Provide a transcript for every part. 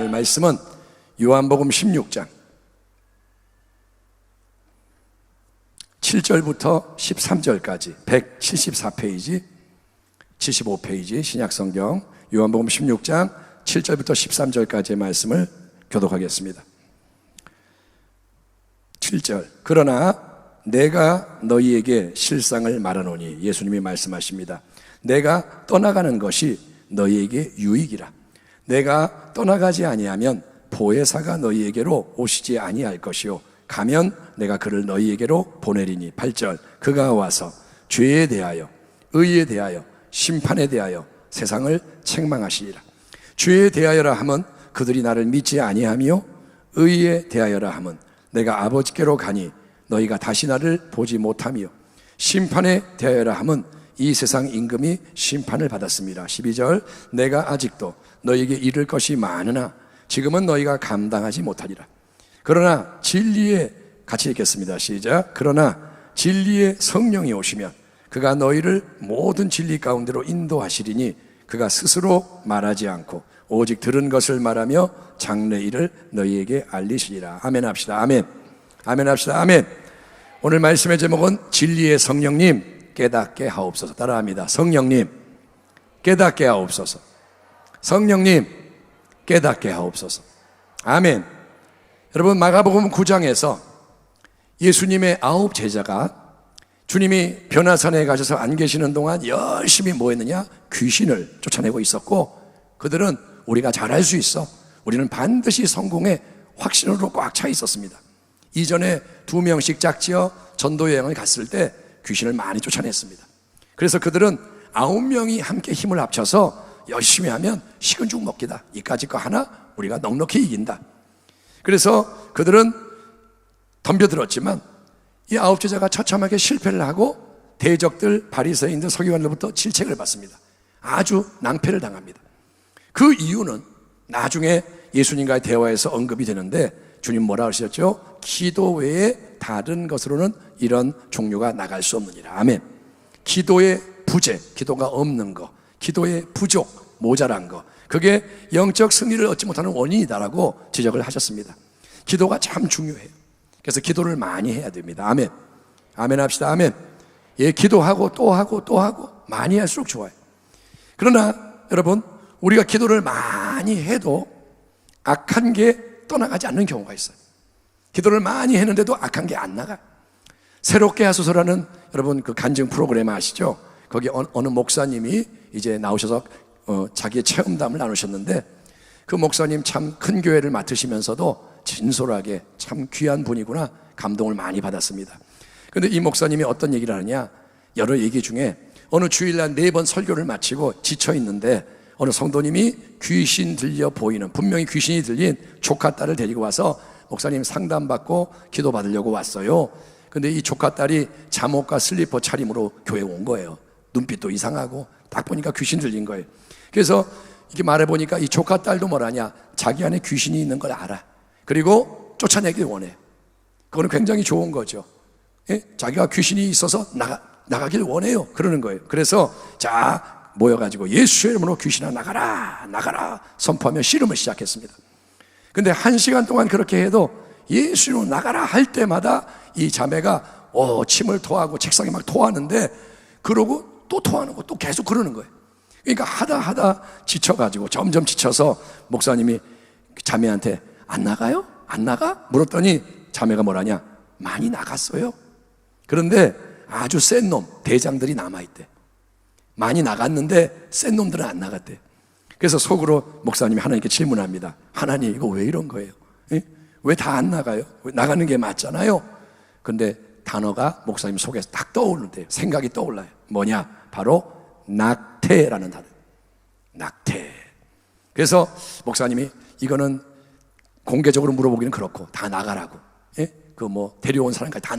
오늘 말씀은 요한복음 16장 7절부터 13절까지 174페이지 75페이지 신약성경 요한복음 16장 7절부터 13절까지의 말씀을 교독하겠습니다. 7절 그러나 내가 너희에게 실상을 말하노니, 예수님이 말씀하십니다. 내가 떠나가는 것이 너희에게 유익이라. 내가 떠나가지 아니하면 보혜사가 너희에게로 오시지 아니할 것이요 가면 내가 그를 너희에게로 보내리니. 8절 그가 와서 죄에 대하여 의에 대하여 심판에 대하여 세상을 책망하시리라. 죄에 대하여라 함은 그들이 나를 믿지 아니하며, 의에 대하여라 함은 내가 아버지께로 가니 너희가 다시 나를 보지 못하며, 심판에 대하여라 함은 이 세상 임금이 심판을 받았습니다. 12절 내가 아직도 너희에게 이를 것이 많으나 지금은 너희가 감당하지 못하리라. 그러나 진리에, 같이 읽겠습니다. 시작. 그러나 진리의 성령이 오시면 그가 너희를 모든 진리 가운데로 인도하시리니 그가 스스로 말하지 않고 오직 들은 것을 말하며 장래 일을 너희에게 알리시리라. 아멘 합시다. 아멘. 아멘 합시다. 아멘. 오늘 말씀의 제목은 진리의 성령님 깨닫게 하옵소서. 따라합니다. 성령님 깨닫게 하옵소서. 성령님 깨닫게 하옵소서. 아멘. 여러분, 마가복음 9장에서 예수님의 9 제자가 주님이 변화산에 가셔서 안 계시는 동안 열심히 뭐 했느냐? 귀신을 쫓아내고 있었고, 그들은 우리가 잘할 수 있어, 우리는 반드시 성공의 확신으로 꽉 차 있었습니다. 이전에 2명씩 짝지어 전도 여행을 갔을 때 귀신을 많이 쫓아냈습니다. 그래서 그들은 9명이 함께 힘을 합쳐서 열심히 하면 식은 죽 먹기다, 이까짓 거 하나 우리가 넉넉히 이긴다. 그래서 그들은 덤벼들었지만 이 9 제자가 처참하게 실패를 하고 대적들, 바리새인들, 서기관들로부터 질책을 받습니다. 아주 낭패를 당합니다. 그 이유는 나중에 예수님과의 대화에서 언급이 되는데, 주님 뭐라 하셨죠? 기도 외에 다른 것으로는 이런 종류가 나갈 수 없느니라. 아멘. 기도의 부재, 기도가 없는 거, 기도의 부족, 모자란 거, 그게 영적 승리를 얻지 못하는 원인이다라고 지적을 하셨습니다. 기도가 참 중요해요. 그래서 기도를 많이 해야 됩니다. 아멘. 아멘 합시다. 아멘. 예, 기도하고 또 하고 또 하고 많이 할수록 좋아요. 그러나 여러분, 우리가 기도를 많이 해도 악한 게 떠나가지 않는 경우가 있어요. 기도를 많이 했는데도 악한 게 안 나가. 새롭게 하소서라는 여러분 그 간증 프로그램 아시죠? 거기 어느 목사님이 이제 나오셔서 자기의 체험담을 나누셨는데, 그 목사님 참 큰 교회를 맡으시면서도 진솔하게 참 귀한 분이구나 감동을 많이 받았습니다. 그런데 이 목사님이 어떤 얘기를 하느냐, 여러 얘기 중에 어느 주일날 4번 설교를 마치고 지쳐 있는데 어느 성도님이 귀신 들려 보이는, 분명히 귀신이 들린 조카딸을 데리고 와서 목사님 상담받고 기도 받으려고 왔어요. 근데 이 조카딸이 잠옷과 슬리퍼 차림으로 교회에 온 거예요. 눈빛도 이상하고 딱 보니까 귀신 들린 거예요. 그래서 이렇게 말해보니까 이 조카딸도 뭐라냐, 자기 안에 귀신이 있는 걸 알아. 그리고 쫓아내길 원해. 그거는 굉장히 좋은 거죠. 예? 자기가 귀신이 있어서 나가길 원해요. 그러는 거예요. 그래서 자 모여가지고 예수의 이름으로 귀신아 나가라 나가라 선포하며 씨름을 시작했습니다. 근데 1시간 동안 그렇게 해도 예수로 나가라 할 때마다 이 자매가 침을 토하고 책상에 막 토하는데, 그러고 또 토하는 거 또 계속 그러는 거예요. 그러니까 하다 지쳐가지고 점점 지쳐서 목사님이 자매한테 안 나가요? 안 나가? 물었더니 자매가 뭐라냐, 많이 나갔어요. 그런데 아주 센 놈, 대장들이 남아있대. 많이 나갔는데 센 놈들은 안 나갔대. 그래서 속으로 목사님이 하나님께 질문합니다. 하나님, 이거 왜 이런 거예요? 왜 다 안 나가요? 왜 나가는 게 맞잖아요. 근데 단어가 목사님 속에서 딱 떠오르는데요. 생각이 떠올라요. 뭐냐? 바로 낙태라는 단어. 낙태. 그래서 목사님이 이거는 공개적으로 물어보기는 그렇고 다 나가라고. 예? 그 뭐 데려온 사람까지 다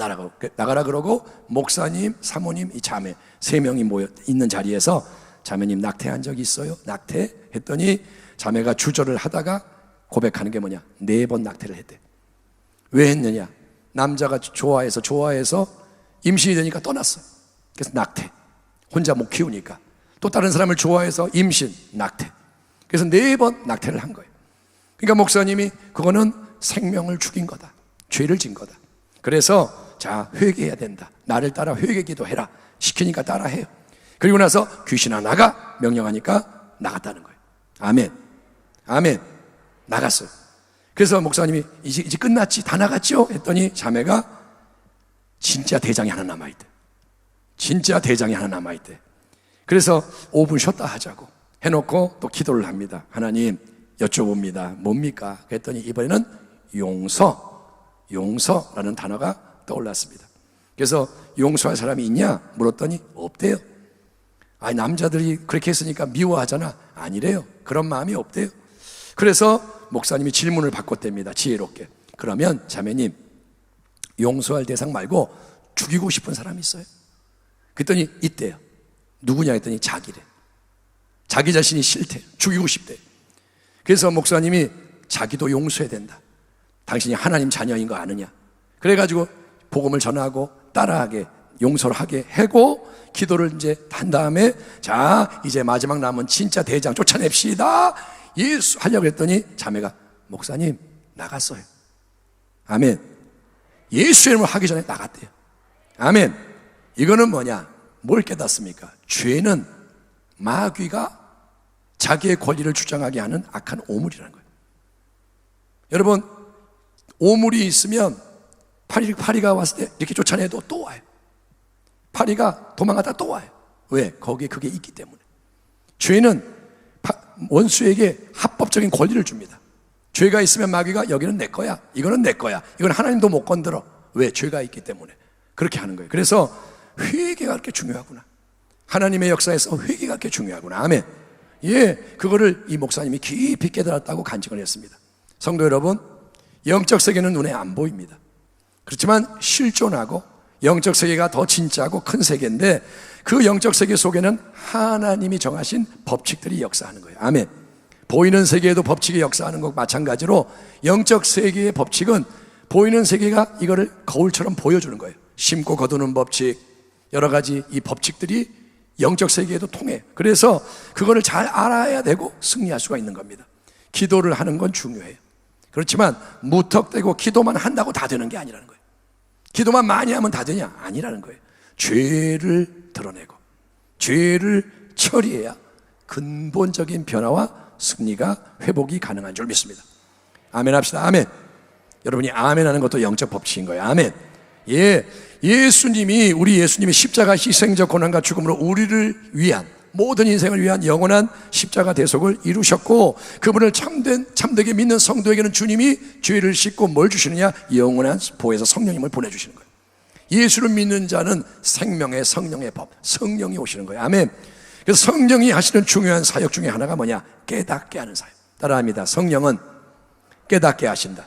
나가라 그러고, 목사님, 사모님, 이 자매 3명이 모여 있는 자리에서 자매님 낙태한 적이 있어요? 낙태? 했더니 자매가 주저를 하다가 고백하는 게 뭐냐, 4번 낙태를 했대. 왜 했느냐, 남자가 좋아해서 임신이 되니까 떠났어요. 그래서 낙태. 혼자 못 키우니까. 또 다른 사람을 좋아해서 임신, 낙태. 그래서 4번 낙태를 한 거예요. 그러니까 목사님이 그거는 생명을 죽인 거다, 죄를 진 거다. 그래서 자, 회개해야 된다. 나를 따라 회개 기도해라. 시키니까 따라해요. 그리고 나서 귀신아 나가 명령하니까 나갔다는 거예요. 아멘. 아멘. 나갔어요. 그래서 목사님이 이제 끝났지, 다 나갔죠? 했더니 자매가 진짜 대장이 하나 남아있대. 진짜 대장이 하나 남아있대. 그래서 5분 쉬었다 하자고 해놓고 또 기도를 합니다. 하나님 여쭤봅니다. 뭡니까? 그랬더니 이번에는 용서라는 단어가 떠올랐습니다. 그래서 용서할 사람이 있냐? 물었더니 없대요. 아니, 남자들이 그렇게 했으니까 미워하잖아. 아니래요. 그런 마음이 없대요. 그래서 목사님이 질문을 바꿨답니다. 지혜롭게. 그러면 자매님, 용서할 대상 말고 죽이고 싶은 사람이 있어요? 그랬더니 있대요. 누구냐 했더니 자기래. 자기 자신이 싫대. 죽이고 싶대. 그래서 목사님이 자기도 용서해야 된다. 당신이 하나님 자녀인 거 아느냐? 그래가지고 복음을 전하고 따라하게, 용서를 하게 하고 기도를 이제 한 다음에 자, 이제 마지막 남은 진짜 대장 쫓아냅시다. 예수 하려고 했더니 자매가 목사님 나갔어요. 아멘. 예수의 이름을 하기 전에 나갔대요. 아멘. 이거는 뭐냐? 뭘 깨닫습니까? 죄는 마귀가 자기의 권리를 주장하게 하는 악한 오물이라는 거예요. 여러분, 오물이 있으면 파리가 왔을 때 이렇게 쫓아내도 또 와요. 파리가 도망가다 또 와요. 왜? 거기에 그게 있기 때문에. 죄는 원수에게 합법적인 권리를 줍니다. 죄가 있으면 마귀가 여기는 내 거야, 이거는 내 거야, 이건 하나님도 못 건드려. 왜? 죄가 있기 때문에 그렇게 하는 거예요. 그래서 회개가 그렇게 중요하구나. 하나님의 역사에서 회개가 그렇게 중요하구나. 아멘. 예, 그거를 이 목사님이 깊이 깨달았다고 간증을 했습니다. 성도 여러분, 영적 세계는 눈에 안 보입니다. 그렇지만 실존하고 영적 세계가 더 진짜고 큰 세계인데 그 영적 세계 속에는 하나님이 정하신 법칙들이 역사하는 거예요. 아멘. 보이는 세계에도 법칙이 역사하는 것과 마찬가지로 영적 세계의 법칙은 보이는 세계가 이거를 거울처럼 보여주는 거예요. 심고 거두는 법칙, 여러 가지 이 법칙들이 영적 세계에도 통해. 그래서 그거를 잘 알아야 되고 승리할 수가 있는 겁니다. 기도를 하는 건 중요해요. 그렇지만 무턱대고 기도만 한다고 다 되는 게 아니라는 거예요. 기도만 많이 하면 다 되냐? 아니라는 거예요. 죄를 드러내고 죄를 처리해야 근본적인 변화와 승리가 회복이 가능한 줄 믿습니다. 아멘 합시다. 아멘. 여러분이 아멘 하는 것도 영적 법칙인 거예요. 아멘. 예, 우리 예수님이 십자가 희생적 고난과 죽음으로 우리를 위한, 모든 인생을 위한 영원한 십자가 대속을 이루셨고, 그분을 참되게 믿는 성도에게는 주님이 죄를 씻고 뭘 주시느냐? 영원한 보혜사 성령님을 보내주시는 거예요. 예수를 믿는 자는 생명의 성령의 법, 성령이 오시는 거예요. 아멘. 그래서 성령이 하시는 중요한 사역 중에 하나가 뭐냐? 깨닫게 하는 사역. 따라합니다. 성령은 깨닫게 하신다.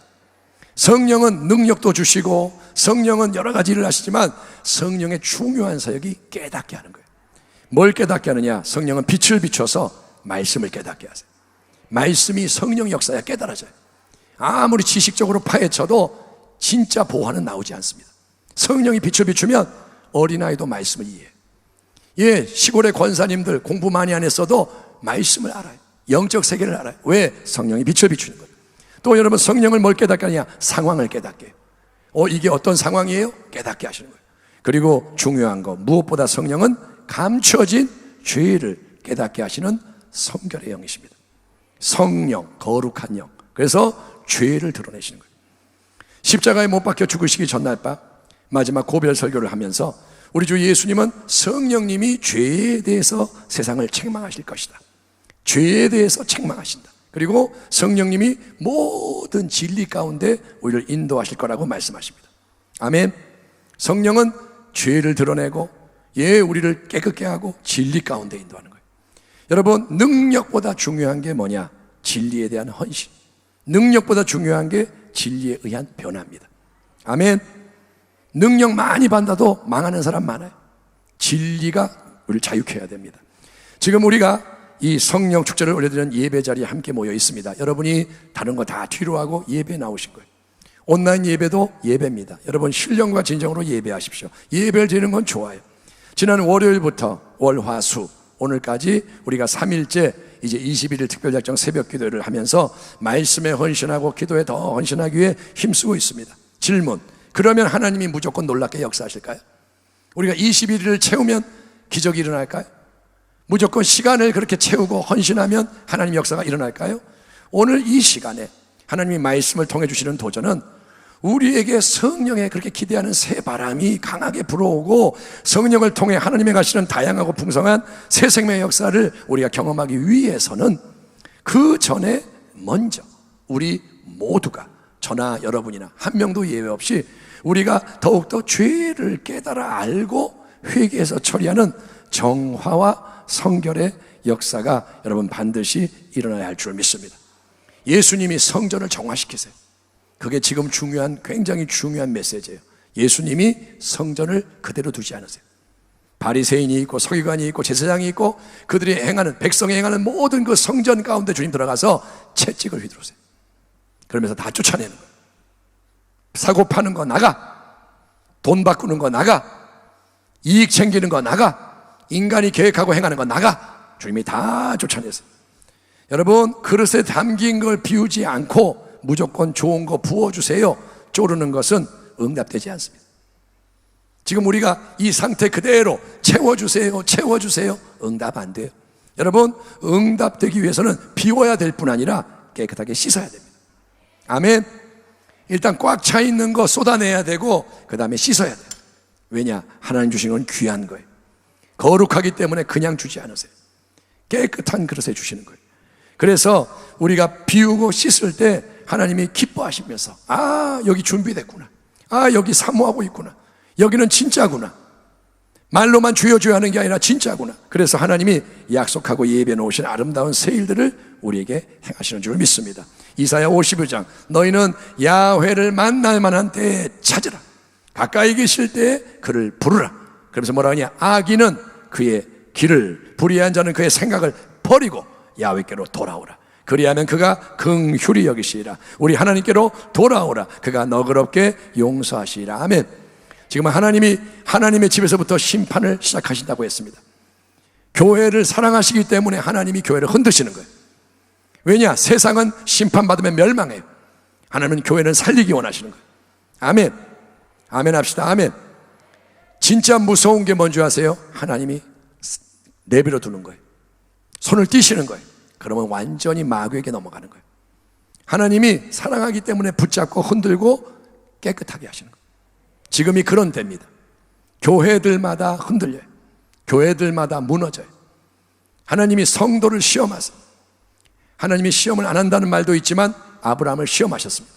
성령은 능력도 주시고 성령은 여러 가지 일을 하시지만 성령의 중요한 사역이 깨닫게 하는 거예요. 뭘 깨닫게 하느냐? 성령은 빛을 비춰서 말씀을 깨닫게 하세요. 말씀이 성령 역사에 깨달아져요. 아무리 지식적으로 파헤쳐도 진짜 보화는 나오지 않습니다. 성령이 빛을 비추면 어린아이도 말씀을 이해해요. 예, 시골의 권사님들 공부 많이 안 했어도 말씀을 알아요. 영적 세계를 알아요. 왜? 성령이 빛을 비추는 거예요. 또 여러분, 성령을 뭘 깨닫게 하느냐? 상황을 깨닫게 해요. 이게 어떤 상황이에요? 깨닫게 하시는 거예요. 그리고 중요한 거, 무엇보다 성령은 감춰진 죄를 깨닫게 하시는 성결의 영이십니다. 성령, 거룩한 영. 그래서 죄를 드러내시는 거예요. 십자가에 못 박혀 죽으시기 전날 밤 마지막 고별 설교를 하면서 우리 주 예수님은 성령님이 죄에 대해서 세상을 책망하실 것이다. 죄에 대해서 책망하신다. 그리고 성령님이 모든 진리 가운데 우리를 인도하실 거라고 말씀하십니다. 아멘. 성령은 죄를 드러내고 우리를 깨끗게 하고 진리 가운데 인도하는 거예요. 여러분, 능력보다 중요한 게 뭐냐? 진리에 대한 헌신. 능력보다 중요한 게 진리에 의한 변화입니다. 아멘. 능력 많이 받아도 망하는 사람 많아요. 진리가 우리를 자유케 해야 됩니다. 지금 우리가 이 성령 축제를 올려드리는 예배 자리에 함께 모여 있습니다. 여러분이 다른 거 다 뒤로 하고 예배 나오신 거예요. 온라인 예배도 예배입니다. 여러분, 신령과 진정으로 예배하십시오. 예배를 드리는 건 좋아요. 지난 월요일부터 월, 화, 수 오늘까지 우리가 3일째 이제 21일 특별작정 새벽 기도를 하면서 말씀에 헌신하고 기도에 더 헌신하기 위해 힘쓰고 있습니다. 질문, 그러면 하나님이 무조건 놀랍게 역사하실까요? 우리가 21일을 채우면 기적이 일어날까요? 무조건 시간을 그렇게 채우고 헌신하면 하나님 역사가 일어날까요? 오늘 이 시간에 하나님이 말씀을 통해 주시는 도전은 우리에게 성령에 그렇게 기대하는 새 바람이 강하게 불어오고 성령을 통해 하나님의 가시는 다양하고 풍성한 새 생명의 역사를 우리가 경험하기 위해서는 그 전에 먼저 우리 모두가 저나 여러분이나 한 명도 예외 없이 우리가 더욱더 죄를 깨달아 알고 회개해서 처리하는 정화와 성결의 역사가 여러분 반드시 일어나야 할 줄 믿습니다. 예수님이 성전을 정화시키세요. 그게 지금 굉장히 중요한 메시지예요. 예수님이 성전을 그대로 두지 않으세요. 바리새인이 있고 서기관이 있고 제사장이 있고 그들이 백성이 행하는 모든 그 성전 가운데 주님 들어가서 채찍을 휘두르세요. 그러면서 다 쫓아내는 거예요. 사고 파는 거 나가, 돈 바꾸는 거 나가, 이익 챙기는 거 나가, 인간이 계획하고 행하는 거 나가. 주님이 다 쫓아내세요. 여러분, 그릇에 담긴 걸 비우지 않고 무조건 좋은 거 부어주세요 쪼르는 것은 응답되지 않습니다. 지금 우리가 이 상태 그대로 채워주세요 응답 안 돼요. 여러분, 응답되기 위해서는 비워야 될 뿐 아니라 깨끗하게 씻어야 됩니다. 아멘. 일단 꽉 차 있는 거 쏟아내야 되고 그 다음에 씻어야 돼요. 왜냐? 하나님 주신 건 귀한 거예요. 거룩하기 때문에 그냥 주지 않으세요. 깨끗한 그릇에 주시는 거예요. 그래서 우리가 비우고 씻을 때 하나님이 기뻐하시면서 여기 준비됐구나, 여기 사모하고 있구나, 여기는 진짜구나, 말로만 주여 주여 하는 게 아니라 진짜구나. 그래서 하나님이 약속하고 예비해 놓으신 아름다운 새 일들을 우리에게 행하시는 줄 믿습니다. 이사야 52장, 너희는 야훼를 만날 만한 때에 찾으라, 가까이 계실 때에 그를 부르라. 그래서 뭐라 하냐? 악인은 그의 길을, 불의한 자는 그의 생각을 버리고 야훼께로 돌아오라. 그리하면 그가 긍휼히 여기시리라. 우리 하나님께로 돌아오라. 그가 너그럽게 용서하시리라. 아멘. 지금 하나님이 하나님의 집에서부터 심판을 시작하신다고 했습니다. 교회를 사랑하시기 때문에 하나님이 교회를 흔드시는 거예요. 왜냐? 세상은 심판받으면 멸망해요. 하나님은 교회는 살리기 원하시는 거예요. 아멘. 아멘 합시다. 아멘. 진짜 무서운 게 뭔지 아세요? 하나님이 내버려 두는 거예요. 손을 띄시는 거예요. 그러면 완전히 마귀에게 넘어가는 거예요. 하나님이 사랑하기 때문에 붙잡고 흔들고 깨끗하게 하시는 거예요. 지금이 그런 때입니다. 교회들마다 흔들려요. 교회들마다 무너져요. 하나님이 성도를 시험하세요. 하나님이 시험을 안 한다는 말도 있지만 아브라함을 시험하셨습니다.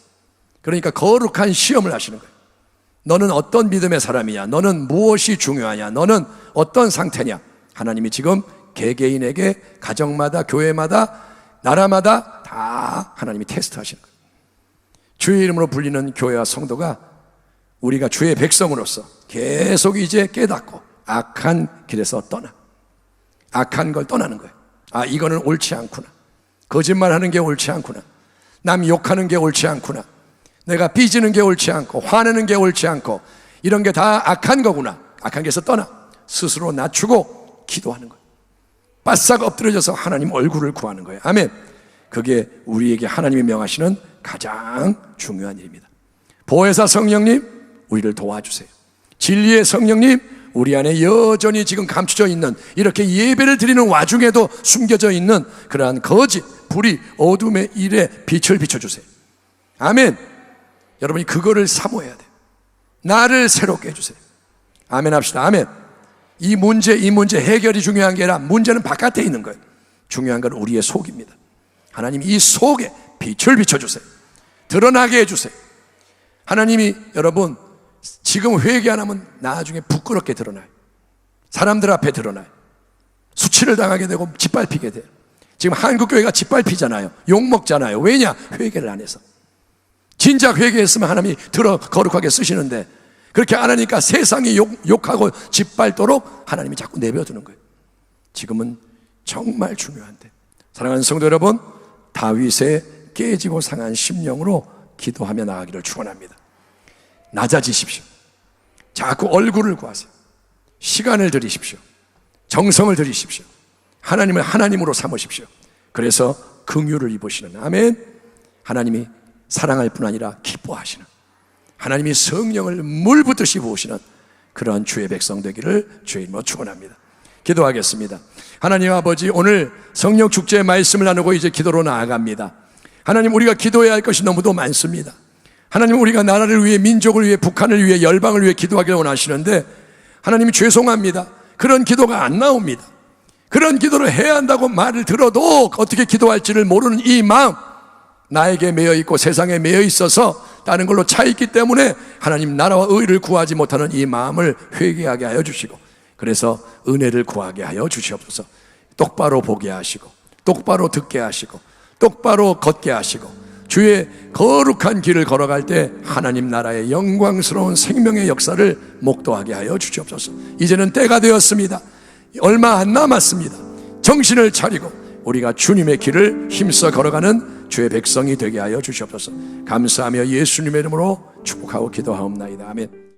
그러니까 거룩한 시험을 하시는 거예요. 너는 어떤 믿음의 사람이냐? 너는 무엇이 중요하냐? 너는 어떤 상태냐? 하나님이 지금 개개인에게 가정마다 교회마다 나라마다 다 하나님이 테스트하시는 거예요. 주의 이름으로 불리는 교회와 성도가 우리가 주의 백성으로서 계속 이제 깨닫고 악한 길에서 악한 걸 떠나는 거예요. 이거는 옳지 않구나. 거짓말하는 게 옳지 않구나. 남 욕하는 게 옳지 않구나. 내가 삐지는 게 옳지 않고 화내는 게 옳지 않고 이런 게 다 악한 거구나. 악한 길에서 스스로 낮추고 기도하는 거예요. 바싹 엎드려져서 하나님 얼굴을 구하는 거예요. 아멘. 그게 우리에게 하나님이 명하시는 가장 중요한 일입니다. 보혜사 성령님, 우리를 도와주세요. 진리의 성령님, 우리 안에 여전히 지금 감춰져 있는, 이렇게 예배를 드리는 와중에도 숨겨져 있는 그러한 거짓, 불의, 어둠의 일에 빛을 비춰주세요. 아멘. 여러분이 그거를 사모해야 돼요. 나를 새롭게 해주세요. 아멘 합시다. 아멘. 이 문제 해결이 중요한 게 아니라 문제는 바깥에 있는 거예요. 중요한 건 우리의 속입니다. 하나님 이 속에 빛을 비춰주세요. 드러나게 해주세요. 하나님이 여러분 지금 회개 안 하면 나중에 부끄럽게 드러나요. 사람들 앞에 드러나요. 수치를 당하게 되고 짓밟히게 돼요. 지금 한국교회가 짓밟히잖아요. 욕먹잖아요. 왜냐? 회개를 안 해서. 진작 회개했으면 하나님이 거룩하게 쓰시는데 그렇게 안 하니까 세상이 욕하고 짓밟도록 하나님이 자꾸 내버려두는 거예요. 지금은 정말 중요한데, 사랑하는 성도 여러분, 다윗의 깨지고 상한 심령으로 기도하며 나가기를 축원합니다. 낮아지십시오. 자꾸 얼굴을 구하세요. 시간을 들이십시오. 정성을 들이십시오. 하나님을 하나님으로 삼으십시오. 그래서 긍휼을 입으시는, 아멘. 하나님이 사랑할 뿐 아니라 기뻐하시는, 하나님이 성령을 물붓듯이 부으시는 그러한 주의 백성 되기를 주의 이름으로 축원합니다. 기도하겠습니다. 하나님 아버지, 오늘 성령 축제의 말씀을 나누고 이제 기도로 나아갑니다. 하나님, 우리가 기도해야 할 것이 너무도 많습니다. 하나님, 우리가 나라를 위해, 민족을 위해, 북한을 위해, 열방을 위해 기도하기를 원하시는데 하나님 죄송합니다. 그런 기도가 안 나옵니다. 그런 기도를 해야 한다고 말을 들어도 어떻게 기도할지를 모르는 이 마음, 나에게 매여 있고 세상에 매여 있어서 다른 걸로 차 있기 때문에 하나님 나라와 의를 구하지 못하는 이 마음을 회개하게 하여 주시고, 그래서 은혜를 구하게 하여 주시옵소서. 똑바로 보게 하시고, 똑바로 듣게 하시고, 똑바로 걷게 하시고, 주의 거룩한 길을 걸어갈 때 하나님 나라의 영광스러운 생명의 역사를 목도하게 하여 주시옵소서. 이제는 때가 되었습니다. 얼마 안 남았습니다. 정신을 차리고 우리가 주님의 길을 힘써 걸어가는 주의 백성이 되게 하여 주시옵소서. 감사하며 예수님의 이름으로 축복하고 기도하옵나이다. 아멘.